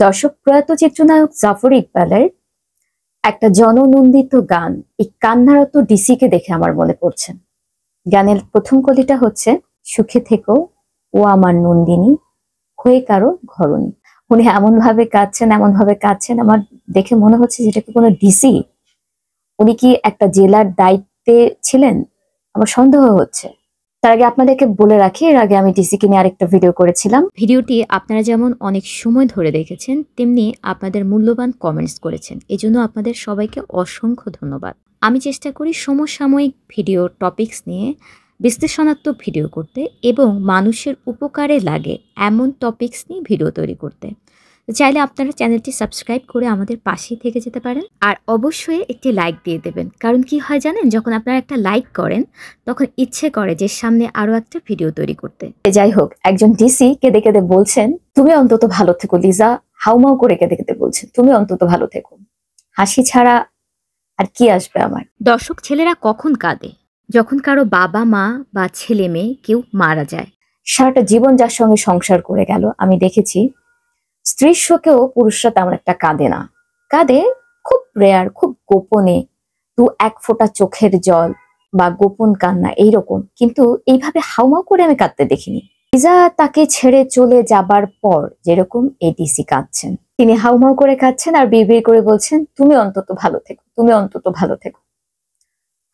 দর্শক, প্রয়াত চিত্রনায়ক জাফর ইকবালের একটা জননন্দিত গান, এই কান্নারত ডিসিকে দেখে আমার মনে পড়ছে। গানের প্রথম কলিটা হচ্ছে, সুখে থেকো ও আমার নন্দিনী, হয়ে কারো ঘরণী। উনি এমন ভাবে কাঁদছেন, আমার দেখে মনে হচ্ছে যেটা কি কোনো ডিসি, উনি কি একটা জেলার দায়িত্বে ছিলেন? আমার সন্দেহ হচ্ছে। তার আগে আপনাদেরকে বলে রাখি, এর আগে আমি ডিসিকে নিয়ে আরেকটা ভিডিও করেছিলাম। ভিডিওটি আপনারা যেমন অনেক সময় ধরে দেখেছেন, তেমনি আপনাদের মূল্যবান কমেন্টস করেছেন। এজন্য আপনাদের সবাইকে অসংখ্য ধন্যবাদ। আমি চেষ্টা করি সমসাময়িক ভিডিও টপিকস নিয়ে বিশ্লেষণাত্মক ভিডিও করতে এবং মানুষের উপকারে লাগে এমন টপিকস নিয়ে ভিডিও তৈরি করতে। চাইলে আপনারা চ্যানেলটি সাবস্ক্রাইব করে আমাদের পাশেই থেকে যেতে পারেন, আর অবশ্যই একটি লাইক দিয়ে দেবেন। কারণ কি হয় জানেন, যখন আপনারা একটা লাইক করেন তখন ইচ্ছে করে যে সামনে আরো একটা ভিডিও তৈরি করতে। যাই হোক, একজন ডিসি কেঁদে কেঁদে বলছেন, তুমি অন্তত ভালো থেকো লিজা। হাউমাউ করে কেঁদে কেঁদে বলছেন, তুমি অন্তত ভালো থেকো, হাসি ছাড়া আর কি আসবে আমার। দর্শক, ছেলেরা কখন কাঁদে? যখন কারো বাবা মা বা ছেলে মেয়ে কেউ মারা যায়। সারাটা জীবন যার সঙ্গে সংসার করে গেল, আমি দেখেছি স্ত্রীর শোকেও পুরুষরা তেমন একটা কাঁদে না। কাঁদে খুব রেয়ার, খুব গোপনে, এক ফোঁটা চোখের জল বা গোপন কান্না এইরকম। কিন্তু এইভাবে হাউমাউ করে আমি কাঁদতে দেখিনি। লিজা তাকে ছেড়ে চলে যাবার পর যেরকম এই ডিসি কাঁদছেন, তিনি হাউমাউ করে কাঁদছেন আর বিড়বিড় করে বলছেন, তুমি অন্তত ভালো থেকো, তুমি অন্তত ভালো থেকো।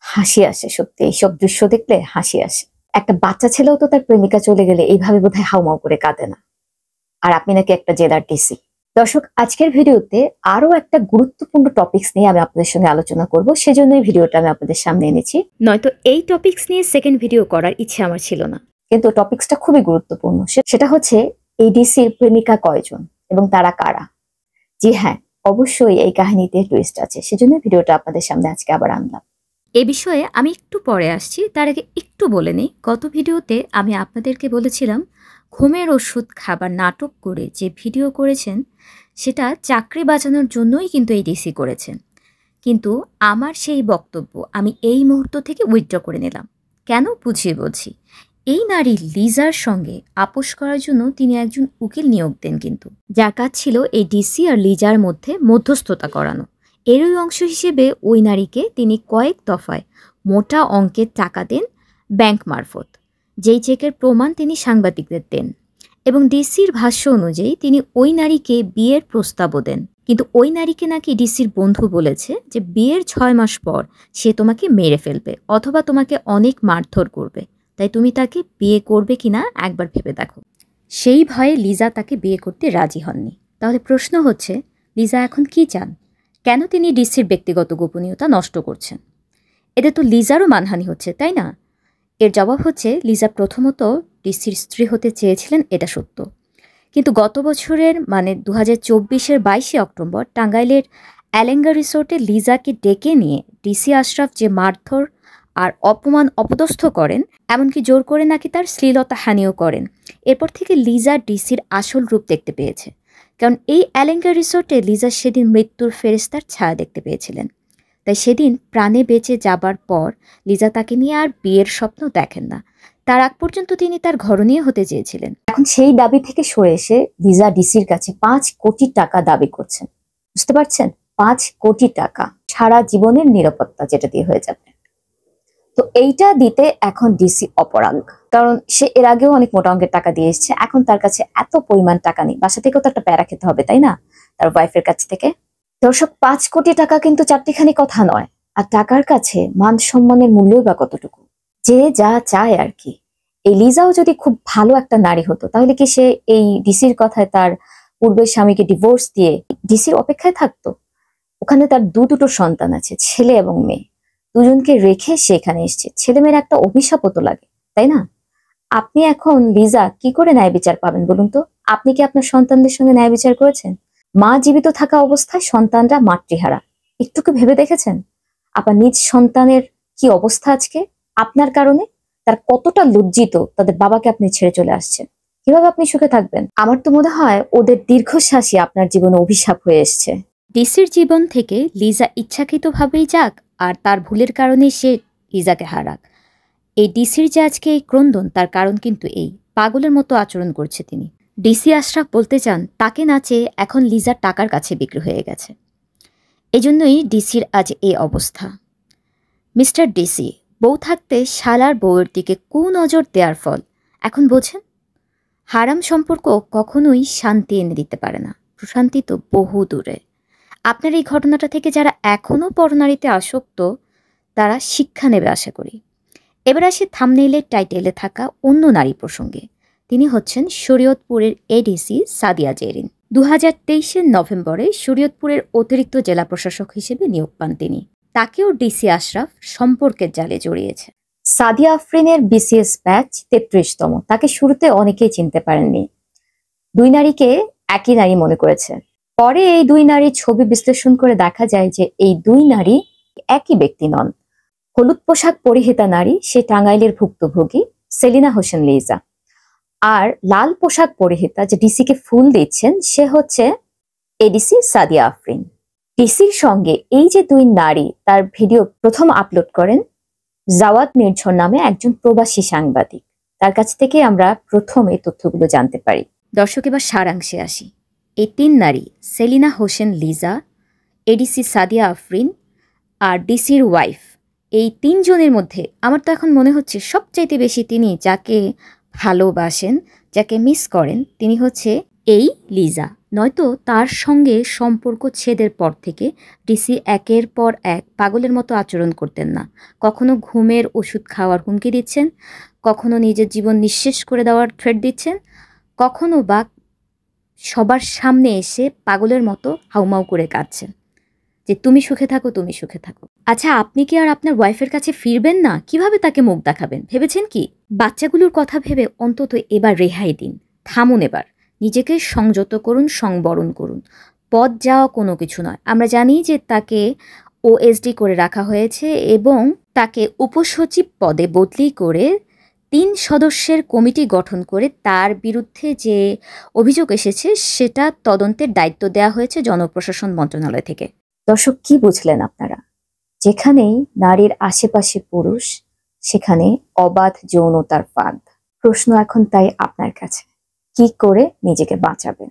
হাসি আসে সত্যি, এইসব দৃশ্য দেখলে হাসি আসে। একটা বাচ্চা ছেলেও তো তার প্রেমিকা চলে গেলে এইভাবে বোধহয় হাউমাউ করে কাঁদে না, আর আপনি নাকি একটা জেলার ডিসি। দর্শক, আজকের ভিডিওতে আরো একটা গুরুত্বপূর্ণ টপিকস নিয়ে আমি আপনাদের সঙ্গে আলোচনা করব, সেজন্য এই ভিডিওটা আমি আপনাদের সামনে এনেছি। নয়তো এই টপিকস নিয়ে সেকেন্ড ভিডিও করার ইচ্ছে আমার ছিল না, কিন্তু টপিকসটা খুবই গুরুত্বপূর্ণ। সেটা হচ্ছে, এই ডিসির প্রেমিকা কয়জন এবং তারা কারা। জি হ্যাঁ, অবশ্যই এই কাহিনীতে টুইস্ট আছে, সেজন্য ভিডিওটা আপনাদের সামনে আজকে আবার আনলাম। এ বিষয়ে আমি একটু পরে আসছি, তার আগে একটু বলে নিই। গত ভিডিওতে আমি আপনাদেরকে বলেছিলাম, ঘুমের ওষুধ খাবার নাটক করে যে ভিডিও করেছেন সেটা চাকরি বাঁচানোর জন্যই কিন্তু এই ডিসি করেছেন। কিন্তু আমার সেই বক্তব্য আমি এই মুহূর্ত থেকে উইথড্র করে নিলাম। কেন, বুঝিয়ে বলছি। এই নারী লিজার সঙ্গে আপোষ করার জন্য তিনি একজন উকিল নিয়োগ দেন, কিন্তু যার কাজ ছিল এই ডিসি আর লিজার মধ্যে মধ্যস্থতা করানো। এরই অংশ হিসেবে ওই নারীকে তিনি কয়েক দফায় মোটা অঙ্কের টাকা দেন ব্যাংক মারফত, যেই চেকের প্রমাণ তিনি সাংবাদিকদের দেন। এবং ডিসির ভাষ্য অনুযায়ী তিনি ওই নারীকে বিয়ের প্রস্তাবও দেন। কিন্তু ওই নারীকে নাকি ডিসির বন্ধু বলেছে যে বিয়ের 6 মাস পর সে তোমাকে মেরে ফেলবে অথবা তোমাকে অনেক মারধর করবে, তাই তুমি তাকে বিয়ে করবে কিনা একবার ভেবে দেখো। সেই ভয়ে লিজা তাকে বিয়ে করতে রাজি হননি। তাহলে প্রশ্ন হচ্ছে, লিজা এখন কি চান? কেন তিনি ডিসির ব্যক্তিগত গোপনীয়তা নষ্ট করছেন? এতে তো লিজারও মানহানি হচ্ছে, তাই না? এর জবাব হচ্ছে, লিজা প্রথমত ডিসির স্ত্রী হতে চেয়েছিলেন, এটা সত্য। কিন্তু গত বছরের মানে 2024-এর 22শে অক্টোবর টাঙ্গাইলের অ্যালেঙ্গা রিসোর্টে লিজাকে ডেকে নিয়ে ডিসি আশরাফ যে মারধর আর অপমান অপদস্থ করেন, এমনকি জোর করে নাকি তার শ্লীলতা হানিও করেন। এরপর থেকে লিজা ডিসির আসল রূপ দেখতে পেয়েছে। কারণ এই অ্যালেঙ্গা রিসোর্টে লিজা সেদিন মৃত্যুর ফেরেশতার ছায়া দেখতে পেয়েছিলেন। তাই সেদিন প্রাণে বেঁচে যাবার পর লিজা তাকে নিয়ে আর বিয়ের স্বপ্ন দেখেন না। তার আগ পর্যন্ত তিনি তার ঘরণীয় হতে চেয়েছিলেন। এখন সেই দাবি থেকে সরে এসে লিজা ডিসির কাছে 5 কোটি টাকা দাবি করছেন। বুঝতে পারছেন, 5 কোটি টাকা, সারা জীবনের নিরাপত্তা যেটা দিয়ে হয়ে যাবে। তো এইটা দিতে এখন ডিসি অপরাগ, কারণ সে এর আগেও অনেক মোটা অঙ্কের টাকা দিয়ে এসেছে। এখন তার কাছে এত পরিমাণ টাকা নেই, বাসা থেকেও তো একটা প্যারা খেতে হবে, তাই না, তার ওয়াইফের কাছ থেকে। দর্শক, 5 কোটি টাকা কিন্তু চারটিখানি কথা নয়। আর টাকার কাছে মান সম্মানের মূল্যই বা কতটুকু, যে যা চায় আর কি। এই লিজাও যদি খুব ভালো একটা নারী হতো, তাহলে কি সে এই ডিসির কথায় তার পূর্বের স্বামীকে ডিভোর্স দিয়ে ডিসির অপেক্ষায় থাকতো? ওখানে তার দুটো সন্তান আছে, ছেলে এবং মেয়ে। দুজনকে রেখে সে এখানে এসছে। ছেলে মেয়ের একটা অভিশাপও তো লাগে, তাই না? আপনি এখন লিজা কি করে ন্যায় বিচার পাবেন বলুন তো? আপনি কি আপনার সন্তানদের সঙ্গে ন্যায় বিচার করেছেন? মা জীবিত থাকা অবস্থায় সন্তানরা মাতৃহারা, একটু কি ভেবে দেখেছেন আপনার নিজ সন্তানের কি অবস্থা আজকে আপনার কারণে? তার কতটা লজ্জিত তাদের বাবাকে আপনি ছেড়ে চলে আসছেন। কিভাবে আপনি সুখে থাকবেন? আমার তো মনে হয় ওদের দীর্ঘশ্বাসই আপনার জীবনে অভিশাপ হয়ে এসছে। ডিসির জীবন থেকে লিজা ইচ্ছাকৃতভাবেই যাক, আর তার ভুলের কারণে সে লিজাকে হারাক। এই ডিসির যে আজকে এই ক্রন্দন, তার কারণ কিন্তু এই পাগলের মতো আচরণ করছে তিনি। ডিসি আশরাফ বলতে চান তাকে না চেয়ে এখন লিজা টাকার কাছে বিক্রি হয়ে গেছে। এজন্যই ডিসির আজ এই অবস্থা। মিস্টার ডিসি, বউ থাকতে শালার বউয়ের দিকে কুনজর দেওয়ার ফল এখন বোঝেন? হারাম সম্পর্ক কখনোই শান্তি এনে দিতে পারে না, প্রশান্তি তো বহু দূরে। আপনার এই ঘটনাটা থেকে যারা এখনও পরনারীতে আসক্ত তারা শিক্ষা নেবে আশা করি। এবার আসি থাম্বনেইলের টাইটেলে থাকা অন্য নারী প্রসঙ্গে। তিনি হচ্ছেন শরীয়তপুরের এডিসি সাদিয়া জেরিন। 2023 নভেম্বরে শরীয়তপুরের অতিরিক্ত জেলা প্রশাসক হিসেবে নিয়োগ পান তিনি। তাকেও ডিসি আশরাফ সম্পর্কের জালে জড়িয়েছে। সাদিয়া আফরিনের বিসিএস ব্যাচ 33তম। তাকে শুরুতে অনেকেই চিনতে পারেননি, দুই নারীকে একই নারী মনে করেছে। পরে এই দুই নারীর ছবি বিশ্লেষণ করে দেখা যায় যে এই দুই নারী একই ব্যক্তি নন। হলুদ পোশাক পরিহিতা নারী সে টাঙ্গাইলের ভুক্তভোগী সেলিনা হোসেন লিজা, আর লাল পোশাক পরিহিতা যে ডিসিকে ফুল দিচ্ছেন সে হচ্ছে এডিসি সাদিয়া আফরিন। ডিসির সঙ্গে এই যে দুই নারী তার ভিডিও প্রথম আপলোড করেন জাওয়াদ নির্ঝর নামে একজন প্রবাসী সাংবাদিক। তার কাছ থেকে আমরা প্রথম এই তথ্যগুলো জানতে পারি। দর্শক, এবার সারাংশে আসি। এই তিন নারী সেলিনা হোসেন লিজা, এডিসি সাদিয়া আফরিন আর ডিসির ওয়াইফ, এই তিনজনের মধ্যে আমার তো এখন মনে হচ্ছে সবচাইতে বেশি তিনি যাকে ভালোবাসেন, যাকে মিস করেন, তিনি হচ্ছে এই লিজা। নয়তো তার সঙ্গে সম্পর্ক ছেদের পর থেকে ডিসি একের পর এক পাগলের মতো আচরণ করতেন না। কখনো ঘুমের ওষুধ খাওয়ার হুমকি দিচ্ছেন, কখনো নিজের জীবন নিঃশেষ করে দেওয়ার থ্রেট দিচ্ছেন, কখনো বা সবার সামনে এসে পাগলের মতো হাউমাউ করে কাঁদছেন যে তুমি সুখে থাকো, তুমি সুখে থাকো। আচ্ছা, আপনি কি আর আপনার ওয়াইফের কাছে ফিরবেন না? কিভাবে তাকে মুখ দেখাবেন ভেবেছেন কি? বাচ্চাগুলোর কথা ভেবে অন্তত এবার রেহাই দিন। থামুন, এবার নিজেকে সংযত করুন, সংবরণ করুন। পদ যাওয়া কোনো কিছু নয়। আমরা জানি যে তাকে ওএসডি করে রাখা হয়েছে এবং তাকে উপসচিব পদে বদলি করে 3 সদস্যের কমিটি গঠন করে তার বিরুদ্ধে যে অভিযোগ এসেছে সেটা তদন্তের দায়িত্ব দেওয়া হয়েছে জনপ্রশাসন মন্ত্রণালয় থেকে। দর্শক, কি বুঝলেন আপনারা? যেখানেই নারীর আশেপাশে পুরুষ, সেখানে অবাধ যৌনতার ফাঁদ। প্রশ্ন এখন তাই আপনার কাছে, কি করে নিজেকে বাঁচাবেন?